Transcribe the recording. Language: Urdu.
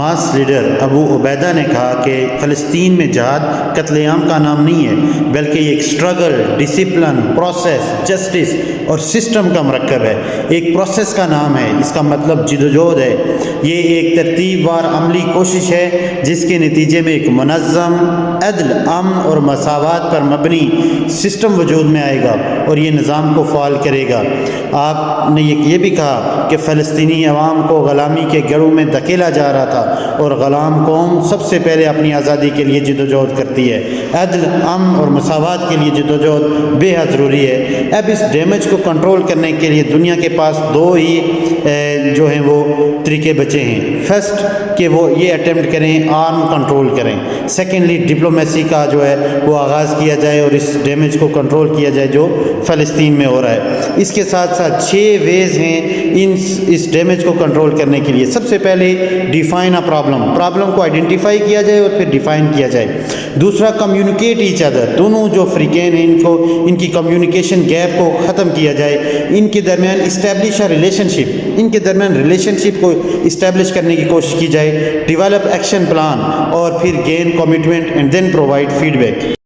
حماس لیڈر ابو عبیدہ نے کہا کہ فلسطین میں جہاد قتل عام کا نام نہیں ہے، بلکہ یہ ایک سٹرگل، ڈسپلن، پروسیس، جسٹس اور سسٹم کا مرکب ہے۔ ایک پروسیس کا نام ہے، اس کا مطلب جدوجہد ہے۔ یہ ایک ترتیب وار عملی کوشش ہے جس کے نتیجے میں ایک منظم، عدل، امن اور مساوات پر مبنی سسٹم وجود میں آئے گا اور یہ نظام کو فعال کرے گا۔ آپ نے یہ بھی کہا کہ فلسطینی عوام کو غلامی کے گڑھوں میں دھکیلا جا رہا تھا اور غلام قوم سب سے پہلے اپنی آزادی کے لیے جدوجہد کرتی ہے۔ عدل، امن اور مساوات کے لیے جدوجہد بے حد ضروری ہے۔ اب اس ڈیمیج کو کنٹرول کرنے کے لیے دنیا کے پاس دو ہی جو ہیں وہ طریقے بچے ہیں۔ فرسٹ کہ وہ یہ اٹیمپٹ کریں، آرم کنٹرول کریں۔ سیکنڈلی ڈپلومیسی کا جو ہے وہ آغاز کیا جائے اور اس ڈیمیج کو کنٹرول کیا جائے جو فلسطین میں ہو رہا ہے۔ اس کے ساتھ ساتھ 6 ویز ہیں اس ڈیمیج کو کنٹرول کرنے کے لیے۔ سب سے پہلے ڈیفائن اے پرابلم کو آئیڈینٹیفائی کیا جائے اور پھر ڈیفائن کیا جائے۔ دوسرا کمیونیکیٹ ایچ ادر، دونوں جو فریقین ہیں ان کی کمیونیکیشن گیپ کو ختم کیا جائے۔ ان کے درمیان اسٹیبلش ریلیشن شپ کو اسٹیبلش کرنے کی کوشش کی جائے۔ ڈیولپ ایکشن پلان اور پھر gain commitment and then provide feed back.